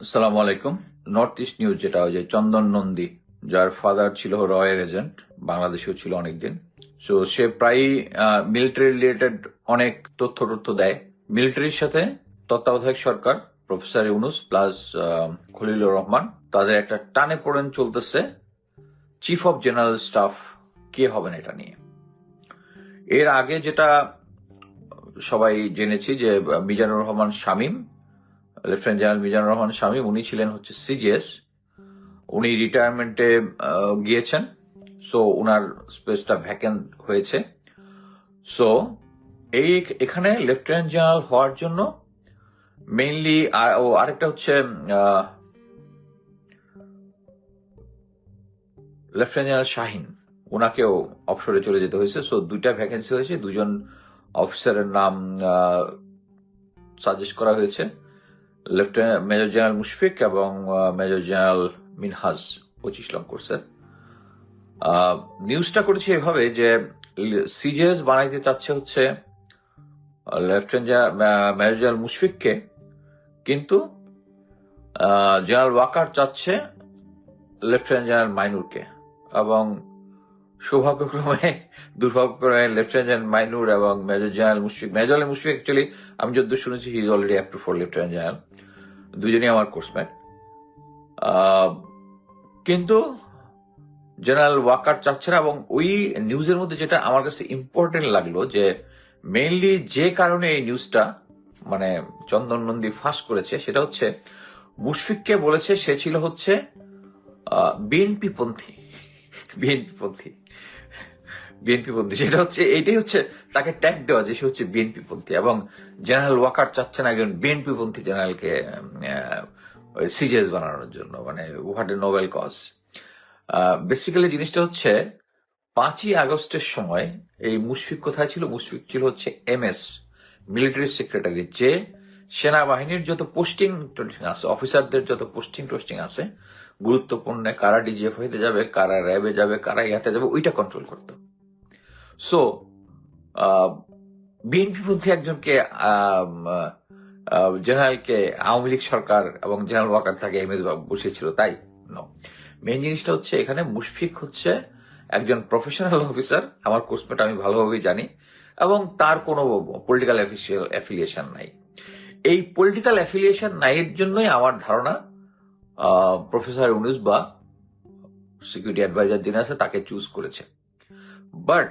আসসালামু আলাইকুম। North east news, যেটা ওই যে চন্দন নন্দী, যার ফাদার ছিল রয়ের এজেন্ট, বাংলাদেশেও ছিল অনেকদিন। সো সে প্রায়ই মিলিটারি রিলেটেড অনেক তথ্য দেয়। মিলিটারির সাথে তত্ত্বাবধায়ক সরকার, প্রফেসর ইউনুস প্লাস খলিলুর রহমান, তাদের একটা টানে পড়েন চলতেছে চিফ অফ জেনারেল স্টাফ কে হবেন এটা নিয়ে। এর আগে যেটা সবাই জেনেছি যে মিজানুর রহমান শামীম, লেফটেন্যান্ট জেনারেল মিজানুর রহমান শামীম, উনি ছিলেন হচ্ছে সিজিএস। উনি রিটায়ারমেন্টে গিয়েছেন। সো উনার স্পেসটা ভ্যাকেন্ট হয়েছে। সো এখানে লেফটেন্যান্ট জেনারেল হওয়ার জন্য মেইনলি আরেকটা হচ্ছে লেফটেন্যান্ট জেনারেল শাহিন, ওনাকেও অবসরে চলে যেতে হয়েছে। সো দুইটা ভ্যাকেন্সি হয়েছে, দুজন অফিসারের নাম সাজেস্ট করা হয়েছে, লেফটেন্যান্ট মেজর জেনারেল মুশফিক এবং মেজর জেনারেল মিনহাজ 25 লং কোর্সের। নিউজটা করেছে এভাবে যে সিজিএস বানাইতে চাচ্ছে হচ্ছে লেফটেন্যান্ট মেজর জেনারেল মুশফিককে, কিন্তু জেনারেল ওয়াকার চাচ্ছে লেফটেন্যান্ট জেনারেল মাইনুরকে। এবং সৌভাগ্যক্রমে দুর্ভাগ্যক্রমে লেফটেন্যান্ট জেনারেল মাইনুর এবং মেজর জেনারেল মুশফিক অ্যাকচুয়ালি আমি যদ্দূর শুনেছি he is already up to for lieutenant general, দুজনই আমার কোর্সমেট। কিন্তু জেনারেল ওয়াকার চাচ্ছে না। এবং ওই নিউজের মধ্যে যেটা আমার কাছে ইম্পর্টেন্ট লাগলো, যে মেইনলি যে কারণে এই নিউজটা মানে চন্দন নন্দী ফাঁস করেছে, সেটা হচ্ছে মুশফিককে বলেছে সে ছিল হচ্ছে বিএনপি পন্থী। সেটা হচ্ছে, এইটাই হচ্ছে তাকে ট্যাগ দেওয়া যে সে হচ্ছে বিএনপি পন্থী। এবং জেনারেল ওয়াকার চাচ্ছেন একজন বিএনপি পন্থী জেনারেলকে সিজিএস বানানোর জন্য, মানে what a noble cause. Basically জিনিসটা হচ্ছে 5ই আগস্টের সময় এই মুশফিক কোথায় ছিল? মুশফিক ছিল হচ্ছে এমএস, মিলিটারি সেক্রেটারি, যে সেনাবাহিনীর যত পোস্টিং আছে, অফিসারদের যত পোস্টিং আছে গুরুত্বপূর্ণ, কারা ডিজিএফ হইতে যাবে, কারা র্যাবে যাবে, কারা ইয়াতে যাবে, ওইটা কন্ট্রোল করত। সো বিএনপিপন্থী একজনকে জেনারেলকে আওয়ামী লীগ সরকার এবং জেনারেল ওয়াকার তাকে এমএস বসিয়েছিল, তাই মেইন জিনিসটা হচ্ছে এখানে মুশফিক হচ্ছে একজন প্রফেশনাল অফিসার, আমার কোর্সমেট, আমি ভালোভাবেই জানি, এবং তার কোনো পলিটিক্যাল অ্যাফিলিয়েশন নাই। এই পলিটিক্যাল অ্যাফিলিয়েশন নাই এর জন্যই আমার ধারণা প্রফেসর ইউনুস বা সিকিউরিটি অ্যাডভাইজার যিনি আছে তাকে চুজ করেছে। বাট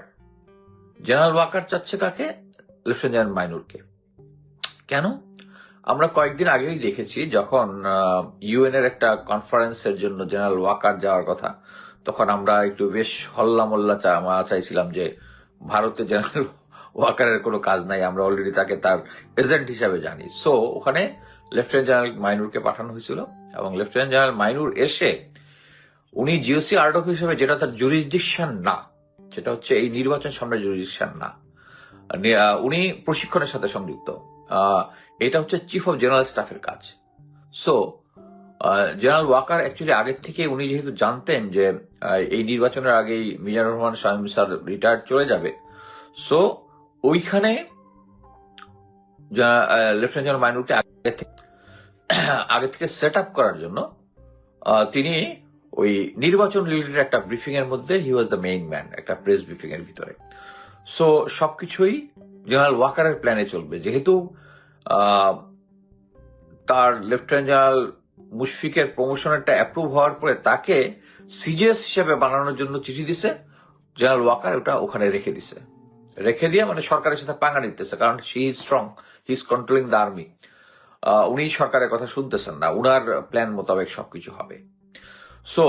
জেনারেল ওয়াকার চাচ্ছে কাকে? লেফটেন্যান্ট জেনারেল মাইনুরকে। কেন? আমরা কয়েকদিন আগেই দেখেছি, যখন ইউএন এর একটা কনফারেন্সের জন্য জেনারেল ওয়াকার যাওয়ার কথা, তখন আমরা একটু বেশ হল্লা মল্লা চাইছিলাম যে ভারতে জেনারেল ওয়াকারের কোনো কাজ নাই, আমরা অলরেডি তাকে তার এজেন্ট হিসাবে জানি। সো ওখানে লেফটেন্যান্ট জেনারেল মাইনুরকে পাঠানো হয়েছিল, এবং লেফটেন্যান্ট জেনারেল মাইনুর এসে উনি জিওসি আর্ডক হিসেবে, যেটা তার জুরিসডিকশন না, যেটা হচ্ছে এই নির্বাচন সামনের জুরিসডিকশন না, উনি প্রশিক্ষণের সাথে সংযুক্ত। এটা হচ্ছে চিফ অফ জেনারেল স্টাফের কাজ। সো জেনারেল ওয়াকার অ্যাকচুয়ালি আগের থেকে, উনি যেহেতু জানতেন যে এই নির্বাচনের আগেই মিজানুর রহমান শামীম স্যার রিটায়ার চলে যাবে, সো ওইখানে লেফটেন্যান্ট জেনারেল মাইনুরকে আগে থেকে সেট আপ করার জন্য তিনি ওই নির্বাচন রিলেটেড একটা ব্রিফিং এর মধ্যে হি ওয়াজ দ্য মেইন ম্যান, একটা প্রেস ব্রিফিং এর ভিতরে। সো সবকিছুই জেনারেল ওয়াকারের প্ল্যানে চলবে, যেহেতু তার লেফটেন্যান্ট জেনারেল মুশফিকের প্রমোশনেরটা অ্যাপ্রুভ হওয়ার পরে তাকে সিজিএস হিসেবে বানানোর জন্য চিঠি দিছে জেনারেল ওয়াকার, ওটা ওখানে রেখে দিয়ে মানে সরকারের সাথে পাঙ্গা নিতেছে, কারণ she is strong, he is controlling the army. উনি সরকারের কথা শুনতেছেন না, উনার প্ল্যান মোতাবেক সবকিছু হবে। সো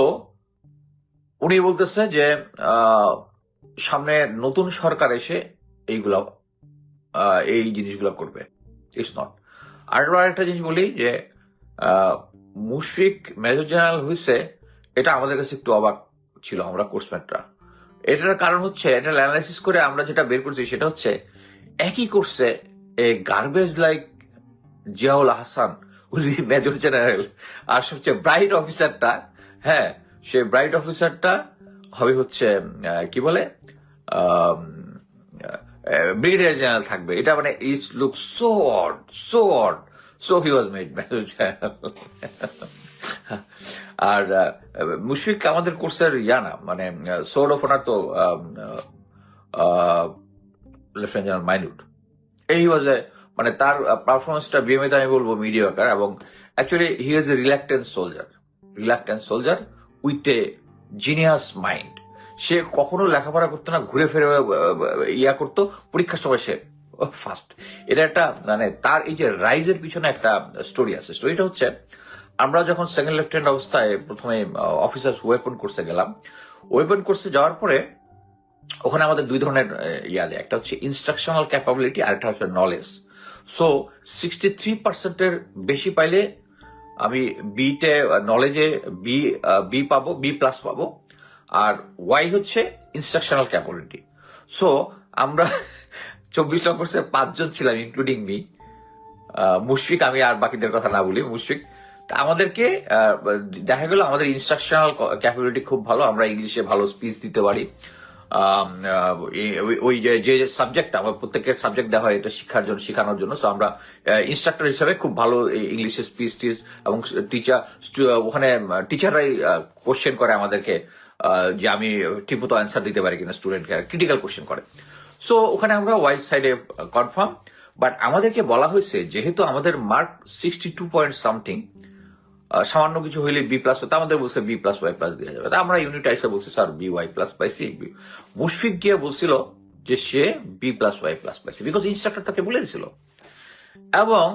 উনি বলতেছে যে সামনে নতুন সরকার এসে এই জিনিসগুলো করবে। It's not. আরেকটা জিনিস বলি যে মুশফিক মেজর জেনারেল হয়েছে, এটা আমাদের কাছে একটু অবাক ছিল, আমরা কোর্সমেটরা। এটার কারণ হচ্ছে, এটা অ্যানালাইসিস করে আমরা যেটা বের করছি সেটা হচ্ছে, একই কোর্সে এ গার্বেজ লাইক জিয়াউল আহসান উনি মেজর জেনারেল, আর সবচেয়ে ব্রাইট অফিসারটা, হ্যাঁ সে ব্রাইট অফিসারটা হবে হচ্ছে কি বলে ব্রিগেডিয়ার জেনারেল থাকবে। এটা মানে it's look so odd. So he was made major general. আর মুশফিক আমাদের কোর্সের না, মানে সোর্ড অফ অনার তো লেফটেন্যান্ট জেনারেল মাইনুট। এই ওয়াজ মানে তার পারফরমেন্সটা বিএমএতে আমি বলবো মিডিয়াকার, এবং actually he is a reluctant soldier with a genius mind. সে কখনো লেখাপড়া করতো না, ঘুরে ফিরে করতো, পরীক্ষার সময় সে ফার্স্ট। এটা একটা মানে তার এই যে রাইজের পিছনে একটা স্টোরি আছে। স্টোরিটা হচ্ছে, আমরা যখন সেকেন্ড লেফটেন্যান্ট অবস্থায় প্রথমে অফিসার্স ওয়েপন কোর্সে গেলাম, ওয়েপন কোর্সে যাওয়ার পরে ওখানে আমাদের দুই ধরনের দেয়, একটা হচ্ছে ইনস্ট্রাকশনাল ক্যাপাবিলিটি আর একটা হচ্ছে নলেজ। সো 63% বেশি পাইলে আমি বিতে নলেজে বি পাবো, B+ পাবো, আর ওয়াই হচ্ছে ইনস্ট্রাকশনাল ক্যাপাবিলিটি। সো আমরা 24 নম্বর কোর্সে 5 জন ছিলাম, ইনক্লুডিং মি, মুশফিক, আমি আর বাকিদের কথা না বলি, মুশফিক। আমাদেরকে দেখা গেল আমাদের ইনস্ট্রাকশনাল ক্যাপাবিলিটি খুব ভালো, আমরা ইংলিশে ভালো স্পিচ দিতে পারি। ওই যে সাবজেক্ট, আমার প্রত্যেকের সাবজেক্ট দেওয়া হয় এটা শেখানোর জন্য। সো আমরা ইনস্ট্রাক্টর হিসাবে খুব ভালো ইংলিশে স্পিচ টিচ, এবং ওখানে টিচাররাই কোশ্চেন করে আমাদেরকে যে আমি ঠিকমতো অ্যান্সার দিতে পারি কিনা, স্টুডেন্টকে ক্রিটিক্যাল কোশ্চেন করে। সো ওখানে আমরা ওয়াইড সাইডে কনফার্ম, বাট আমাদেরকে বলা হয়েছে যেহেতু আমাদের মার্ক 62 পয়েন্ট সামথিং, সামান্য কিছু হইলে B+ হতো, আমাদের বলছে B+, Y+ দেওয়া যাবে। আমরা ইউনিট আইসা বলছি স্যার BY+ পাইছি। মুশফিক গিয়ে বলছিল যে সে B+, Y+ পাইছে, বিকজ ইনস্ট্রাক্টর তাকে বলে দিছিল। এবং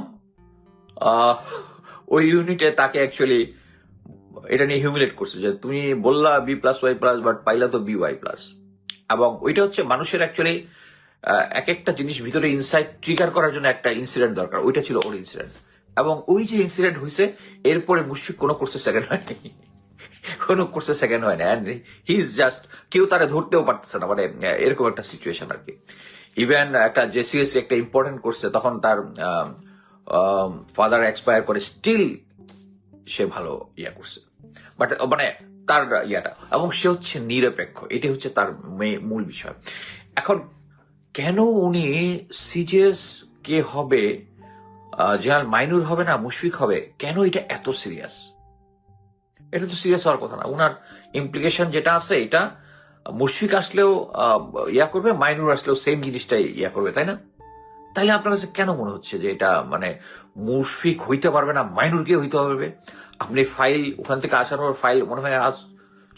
ওই ইউনিটে তাকে অ্যাকচুয়ালি এটা নিয়ে হিউমিলেট করছে যে তুমি বললা B+, Y+, বাট পাইলা তো BY+। এবং ওইটা হচ্ছে মানুষের অ্যাকচুয়ালি এক একটা জিনিস ভিতরে ইনসাইট ট্রিগার করার জন্য একটা ইনসিডেন্ট দরকার, ওইটা ছিল ওর ইনসিডেন্ট। এবং ওই যে ইনসিডেন্ট হয়েছে, এরপরে মুশফিক কোনো কোর্সে সেকেন্ড হয়নি, কোনো কোর্সে সেকেন্ড হয় না। হি ইজ জাস্ট, কেউ তারা ধরতেও পারতেছে না, মানে এরকম একটা সিচুয়েশন আর কি। ইভেন একটা JCSE একটা ইম্পর্টেন্ট কোর্সে, তখন তার ফাদার এক্সপায়ার করে, স্টিল সে ভালো করছে, বাট মানে তার এবং সে হচ্ছে নিরপেক্ষ, এটি হচ্ছে তার মূল বিষয়। এখন কেন উনি সিজিএস কে হবে, জেনারেল মাইনুর হবে না, মুশফিক হবে, কেন এটা এত সিরিয়াস? এটা তো সিরিয়াস হওয়ার কথা না। উনার ইমপ্লিকেশন যেটা আছে, এটা মুশফিক আসলেও করবে, মাইনুর আসলেও সেম জিনিসটাই করবে, তাই না? তাইলে আপনার কাছে কেন মনে হচ্ছে যে এটা মানে মুশফিক হইতে পারবে না, মাইনুর গিয়ে হইতে পারবে? আপনি ফাইল ওখান থেকে আসার পর ফাইল মনে হয় আজ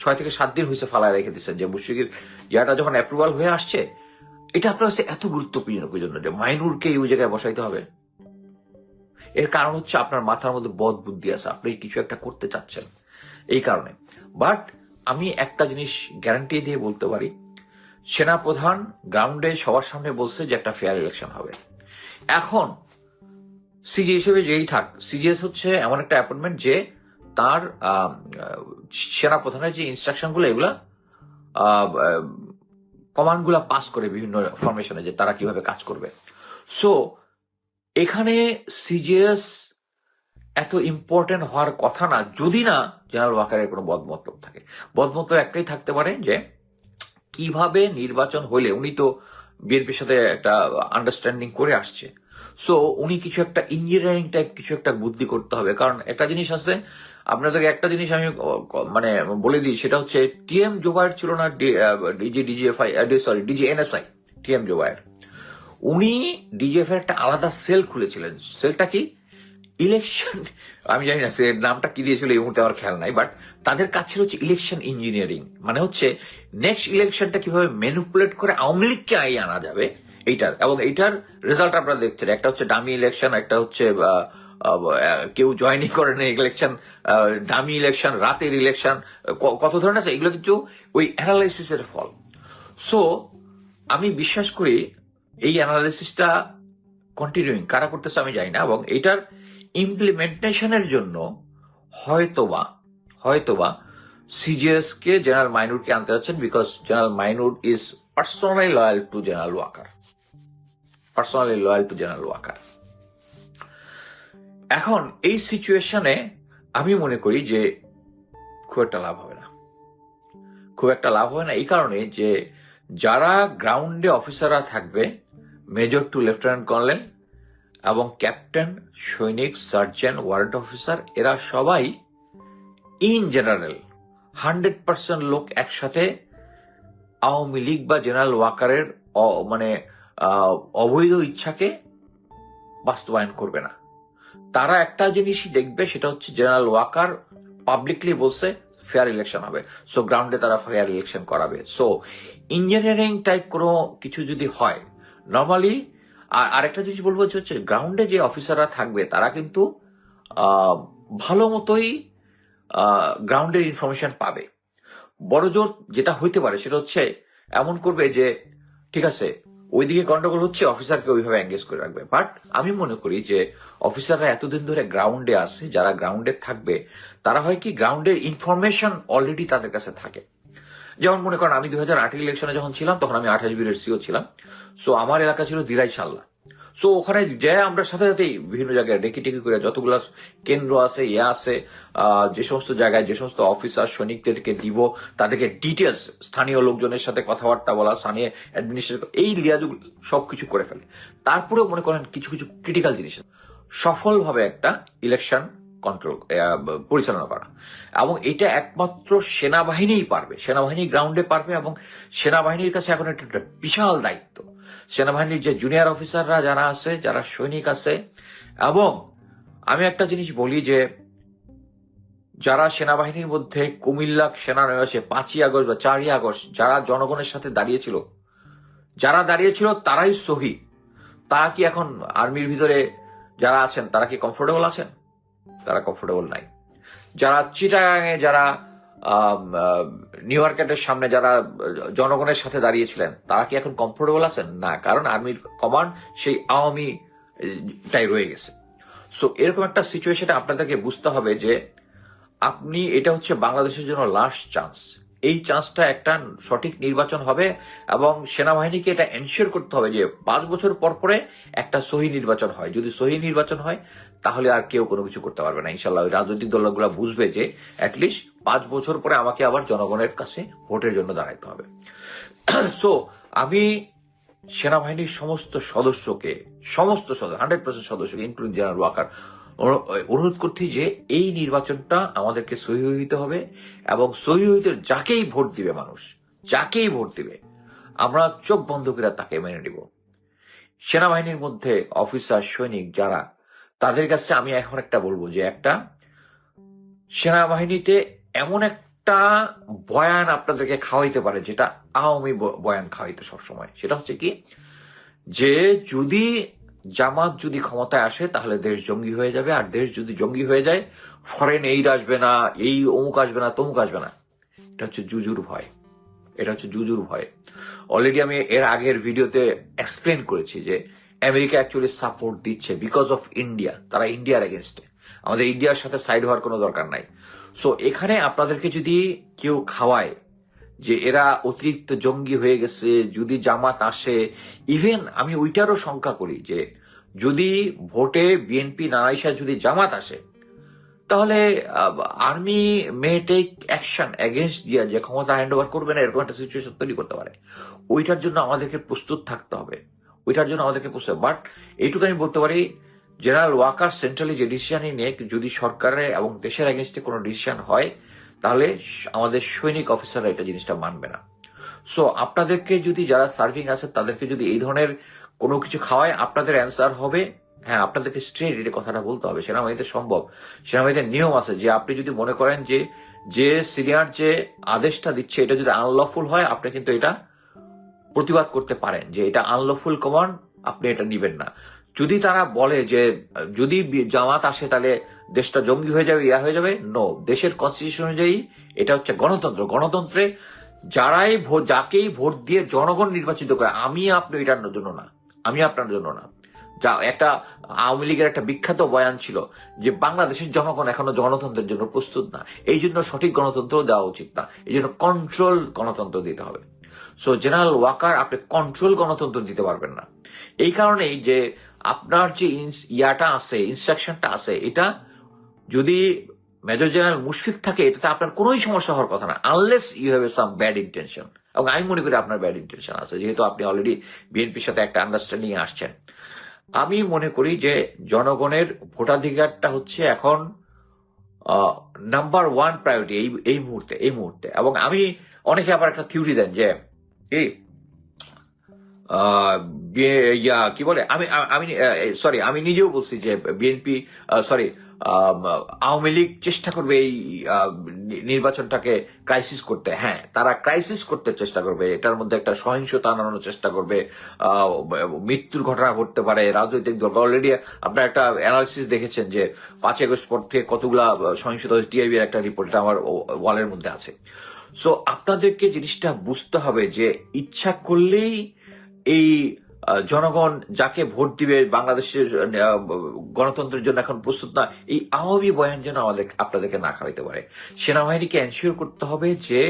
6 থেকে 7 দিন হয়েছে ফালায় রেখে দিচ্ছেন, যে মুশফিকের যখন অ্যাপ্রুভাল হয়ে আসছে, এটা আপনার কাছে এত গুরুত্বপূর্ণ যে মাইনুরকে ওই জায়গায় বসাইতে হবে। এর কারণ হচ্ছে আপনার মাথার মধ্যে বদ বুদ্ধি আছে, আপনি কিছু একটা করতে চাচ্ছেন, এই কারণে। বাট আমি একটা জিনিস গ্যারান্টি দিয়ে বলতে পারি, সেনাপ্রধান গ্রাউন্ডে সবার সামনে বলছে যে একটা ফেয়ার ইলেকশন হবে। এখন সিজি হিসেবে যেই থাক, সিজিএস হচ্ছে এমন একটা অ্যাপয়েন্টমেন্ট যে তার সেনাপ্রধানের যে ইনস্ট্রাকশন গুলো, এগুলা কমান্ড গুলা পাস করে বিভিন্ন ফরমেশনে, যে তারা কিভাবে কাজ করবে। সো এখানে সিজিএস এত ইম্পর্টেন্ট হওয়ার কথা না, যদি না জেনারেল ওয়াকারের কোনো বদমতলব থাকে। বদমতলব একটাই থাকতে পারে, যে কিভাবে নির্বাচন হলে, উনি তো বিএনপির সাথে একটা আন্ডারস্ট্যান্ডিং করে আসছে, সো উনি কিছু একটা ইঞ্জিনিয়ারিং টাইপ কিছু একটা বুদ্ধি করতে হবে। কারণ একটা জিনিস আছে, আপনাদেরকে একটা জিনিস আমি মানে বলে দিই, সেটা হচ্ছে TM জোবায়ের ছিল না DGNSI, TM জোবায়ের, উনি DGF এর একটা আলাদা সেল খুলেছিলেন। সেলটা কি? ইলেকশন, আমি জানি না সে নামটা কি দিয়েছিল এই মুহূর্তে আমার খেয়াল নাই, বাট তাদের কাজ ছিল হচ্ছে ইলেকশন ইঞ্জিনিয়ারিং, মানে হচ্ছে নেক্সট ইলেকশনটা কিভাবে ম্যানিপুলেট করে আওয়ামী লীগকে আনা যাবে এইটার। এবং এইটার রেজাল্ট আপনারা দেখছেন, একটা হচ্ছে ডামি ইলেকশন, একটা হচ্ছে কেউ জয়েনই করে না ইলেকশন, ডামি ইলেকশন, রাতের ইলেকশন, কত ধরনের আছে, এগুলো কিন্তু ওই অ্যানালাইসিসের ফল। সো আমি বিশ্বাস করি এই অ্যানালাইসিসটা কন্টিনিউইং, কারা করতেছে আমি জানি না, এবং এটার ইমপ্লিমেন্টেশনের জন্য হয়তোবা সিজিএস কে জেনারেল মাইনুরকে আনতে যাচ্ছেন, because general Mainur is personally loyal to general Waker. এখন এই সিচুয়েশনে আমি মনে করি যে খুব একটা লাভ হবে না, এই কারণে যে যারা গ্রাউন্ডে অফিসাররা থাকবে, মেজর টু লেফটেন্যান্ট কর্নেল, এবং ক্যাপ্টেন, সৈনিক, সার্জেন্ট, ওয়ারেন্ট অফিসার এরা সবাই ইন জেনারেল 100% লোক একসাথে আওয়ামী লীগ বা জেনারেল ওয়াকারের মানে অবৈধ ইচ্ছাকে বাস্তবায়ন করবে না। তারা একটা জিনিসই দেখবে, সেটা হচ্ছে জেনারেল ওয়াকার পাবলিকলি বলছে ফেয়ার ইলেকশন হবে, সো গ্রাউন্ডে তারা ফেয়ার ইলেকশন করাবে। সো ইঞ্জিনিয়ারিং টাইপ কোনো কিছু যদি হয় নর্মালি, আর একটা জিনিস বলবো হচ্ছে গ্রাউন্ডে যে অফিসাররা থাকবে তারা কিন্তু ভালো মতোই গ্রাউন্ডের ইনফরমেশন পাবে। বড় জোর যেটা হইতে পারে সেটা হচ্ছে এমন করবে যে ঠিক আছে ওইদিকে গন্ডগোল হচ্ছে, অফিসারকে ওইভাবে এঙ্গেজ করে রাখবে। বাট আমি মনে করি যে অফিসাররা এতদিন ধরে গ্রাউন্ডে আছে, যারা গ্রাউন্ডে থাকবে তারা হয় কি গ্রাউন্ডের ইনফরমেশন অলরেডি তাদের কাছে থাকে। যেমন মনে করেন আমি 2008 ইলেকশনে যখন ছিলাম তখন আমি 28 বিরের সিও ছিলাম। সো আমার এলাকা ছিল দিরাই সাল্লা। সো ওখানে যে আমরা সাথে সাথেই বিভিন্ন জায়গায় ডেকে টেকি করে যতগুলো কেন্দ্র আছে আছে যে সমস্ত জায়গায় যে সমস্ত অফিসার সৈনিকদেরকে দিব তাদেরকে ডিটেলস স্থানীয় লোকজনের সাথে কথাবার্তা বলা, স্থানীয় অ্যাডমিনিস্ট্রেশন এই লিয়াজগুলো সবকিছু করে ফেলে। তারপরেও মনে করেন কিছু কিছু ক্রিটিক্যাল জিনিস সফলভাবে একটা ইলেকশন কন্ট্রোল পরিচালনা করা, এবং এটা একমাত্র সেনাবাহিনীই পারবে, সেনাবাহিনী গ্রাউন্ডে পারবে। এবং সেনাবাহিনীর কাছে এখন একটা বিশাল দায়িত্ব। সেনাবাহিনীর যে জুনিয়র অফিসাররা যারা আছে, যারা সৈনিক আছে, এবং আমি একটা জিনিস বলি যে যারা সেনাবাহিনীর মধ্যে কুমিল্লা সেনানিবাসে 5ই আগস্ট বা 4ই আগস্ট যারা জনগণের সাথে দাঁড়িয়েছিল, তারাই শহীদ। তারা কি এখন আর্মির ভিতরে যারা আছেন তারা কি কমফোর্টেবল আছেন? তারা কমফোর্টেবল নাই। যারা চিটাগাঙে যারা নিউ মার্কেটের সামনে যারা জনগণের সাথে দাঁড়িয়েছিলেন তারা কি এখন কমফোর্টেবল আছেন? না, কারণ আর্মির কমান্ড সেই আওয়ামীটাই রয়ে গেছে। সো এরকম একটা সিচুয়েশনে আপনাদেরকে বুঝতে হবে যে আপনি এটা হচ্ছে বাংলাদেশের জন্য লাস্ট চান্স। এই চান্সটা একটা সঠিক নির্বাচন হবে এবং সেনাবাহিনীকে এটা এনশিওর করতে হবে যে 5 বছর পর পরে একটা সহি নির্বাচন হয়। যদি সহি নির্বাচন হয় তাহলে আর কেউ কোনো কিছু করতে পারবে না ইনশাল্লাহ। ওই রাজনৈতিক দলগুলো বুঝবে যে অ্যাটলিস্ট 5 বছর পরে আমাকে আবার জনগণের কাছে ভোটের জন্য দাঁড়াইতে হবে। সো আমি সেনাবাহিনীর সমস্ত সদস্যকে 100% সদস্যকে ইনক্লুডিং জেনারেল ওয়াকার অনুরোধ করছি যে এই নির্বাচনটা আমাদেরকে সহি হইতে হবে, এবং সহি হইতে যাকেই ভোট দিবে মানুষ, যাকেই ভোট দিবে আমরা চোখ বন্ধ করে তাকে মেনে নিব। সেনাবাহিনীর মধ্যে অফিসার সৈনিক যারা, তাদের কাছে আমি এখন একটা বলবো যে একটা সেনাবাহিনীতে এমন একটা বয়ান আপনাদেরকে খাওয়াইতে পারে যেটা আওয়ামী বয়ান খাওয়াইতে সবসময়, সেটা হচ্ছে কি যে যদি জামাত যদি ক্ষমতায় আসে তাহলে দেশ জঙ্গি হয়ে যাবে, আর দেশ যদি জঙ্গি হয়ে যায় ফরেন এইড আসবে না, এই অমুক আসবে না, তমুক আসবে না। এটা হচ্ছে জুজুর ভয়, এটা হচ্ছে জুজুর ভয়। অলরেডি আমি এর আগের ভিডিওতে এক্সপ্লেন করেছি যে আমেরিকা অ্যাকচুয়ালি সাপোর্ট দিচ্ছে বিকজ অফ ইন্ডিয়া। তারা ইন্ডিয়ার এগেনস্টে, আমাদের ইন্ডিয়ার সাথে সাইড হওয়ার কোনো দরকার নাই। সো এখানে আপনাদেরকে যদি কেউ খাওয়ায় যে এরা অতিরিক্ত জঙ্গি হয়ে গেছে, যদি জামাত আসে, ইভেন আমি ওইটারও শঙ্কা করি যে যদি ভোটে বিএনপি না আইসা যদি জামাত আসে তাহলে army may take action against দিয়া যে ক্ষমতা হ্যান্ড ওভার করবে না, এরকম একটা সিচুয়েশন তৈরি করতে পারে। ওইটার জন্য আমাদেরকে প্রস্তুত থাকতে হবে, ওইটার জন্য আমাদেরকে প্রস্তুত। বাট এইটুকু আমি বলতে পারি জেনারেল ওয়াকার সেন্ট্রালি যে ডিসিশনই নেক, যদি সরকারের এবং দেশের এগেনস্টে কোনো ডিসিশন হয় তাহলে আমাদের সৈনিক অফিসাররা এটা জিনিসটা মানবে না। সো আপনাদেরকে যদি যারা সার্ভিং আছে তাদেরকে যদি এই ধরনের কোনো কিছু খাওয়ায়, আপনাদের অ্যান্সার হবে হ্যাঁ, আপনাদেরকে স্ট্রেট এটা কথাটা বলতে হবে। সেনাবাহিনীতে সম্ভব, সেনাবাহিনীতে নিয়ম আছে যে আপনি যদি মনে করেন যে সিনিয়র যে আদেশটা দিচ্ছে এটা যদি আনলফুল হয়, আপনি কিন্তু এটা প্রতিবাদ করতে পারেন যে এটা আনলফুল কমান্ড, আপনি এটা নিবেন না। যদি তারা বলে যে যদি জামাত আসে তাহলে দেশটা জঙ্গি হয়ে যাবে, ইয়া হয়ে যাবে, নো, দেশের কনস্টিটিউশন অনুযায়ী এটা হচ্ছে গণতন্ত্র। গণতন্ত্রে যাকেই ভোট দিয়ে জনগণ নির্বাচিত করে, আমি আপনি এটার জন্য না, আমি আপনার জন্য না। যা একটা আওয়ামী লীগের একটা বিখ্যাত বয়ান ছিল যে বাংলাদেশের জনগণ এখনো গণতন্ত্রের জন্য প্রস্তুত না, এই জন্য সঠিক গণতন্ত্র দেওয়া উচিত না, এই জন্য কন্ট্রোল গণতন্ত্র দিতে হবে। সো জেনারেল ওয়াকার আপনি কন্ট্রোল গণতন্ত্র দিতে পারবেন না। এই কারণেই যে আপনার যে ইয়াটা আছে, ইনস্ট্রাকশনটা আছে, এটা যদি মেজর জেনারেল মুশফিক থাকে এটাতে আপনার কোনোই সমস্যা হওয়ার কথা না, unless you have some bad intention. এবং আমি মনে করি আপনার ব্যাড ইন্টেনশন আছে, যেহেতু আপনি অলরেডি বিএনপির সাথে একটা আন্ডারস্ট্যান্ডিং আসছেন। আমি মনে করি যে জনগণের ভোটাধিকারটা হচ্ছে এখন নাম্বার ওয়ান প্রায়োরিটি এই মুহূর্তে এবং আমি অনেকে আবার একটা থিওরি দেন যে এই কি বলে আমি আমি সরি আমি নিজেও বলছি যে বিএনপি সরি আওয়ামী লীগ চেষ্টা করবে এই নির্বাচনটাকে ক্রাইসিস করতে। হ্যাঁ, তারা ক্রাইসিস করতে চেষ্টা করবে, এটার মধ্যে একটা সহিংসতা আনানোর চেষ্টা করবে, মৃত্যুর ঘটনা ঘটতে পারে। রাজনৈতিক দল অলরেডি আপনার একটা অ্যানালিসিস দেখেছেন যে 5 আগস্ট পর থেকে কতগুলা সহিংসতা হয়েছে, টিআইবি এর একটা রিপোর্ট, এটা আমার ওয়ালের মধ্যে আছে। সো আপনাদেরকে জিনিসটা বুঝতে হবে যে ইচ্ছা করলেই এই জনগণ যাকে ভোট দিবে বাংলাদেশের গণতন্ত্রের জন্য এখন প্রস্তুত না, এই আওয়ামী বয়ান যেন আপনাদেরকে না খাওয়াইতে পারে। সেনাবাহিনীকে এনশিওর করতে হবে যে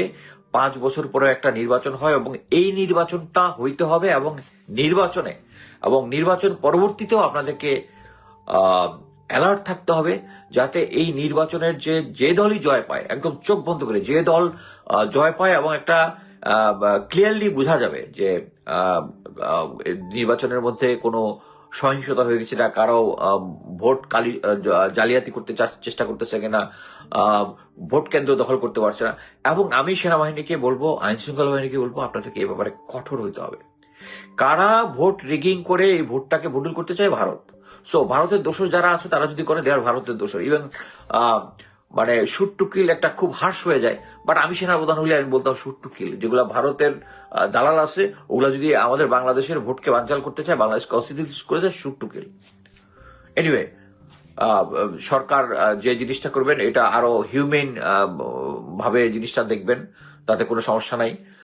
5 বছর পরে একটা নির্বাচন হয় এবং এই নির্বাচনটা হইতে হবে এবং নির্বাচন পরবর্তীতেও আপনাদেরকে অ্যালার্ট থাকতে হবে যাতে এই নির্বাচনের যে দলই জয় পায়, একদম চোখ বন্ধ করে যে দল জয় পায় এবং একটা ক্লিয়ারলি বোঝা যাবে যে নির্বাচনের মধ্যে কোনো সহিংসতা হয়ে গেছে না, কারো ভোট জালিয়াতি করতে চেষ্টা করতেছে কিনা, ভোট কেন্দ্র দখল করতে পারছে না। এবং আমি সেনাবাহিনীকে বলবো, আইন শৃঙ্খলা বাহিনীকে বলবো, আপনাদেরকে এই ব্যাপারে কঠোর হইতে হবে। কারা ভোট রিগিং করে এই ভোটটাকে ভুডুল করতে চায়? ভারত। সো ভারতের দোষর যারা আছে তারা যদি করে, দেয়ার ভারতের দোষর। ইভেন মানে শুট টু কিল একটা খুব হার্শ হয়ে যায়, বাট আমি সেনাপ্রধান হলে আমি বলতাম শুট টু কিল। যেগুলা ভারতের দালাল আছে ওগুলা যদি আমাদের বাংলাদেশের ভোটকে বানচাল করতে চায়, বাংলাদেশ কনস্টিটিউশন করে যায়, শুট টু কিল। এনিওয়ে, সরকার যে জিনিসটা করবেন এটা আরো হিউম্যান ভাবে জিনিসটা দেখবেন, তাতে কোনো সমস্যা নাই।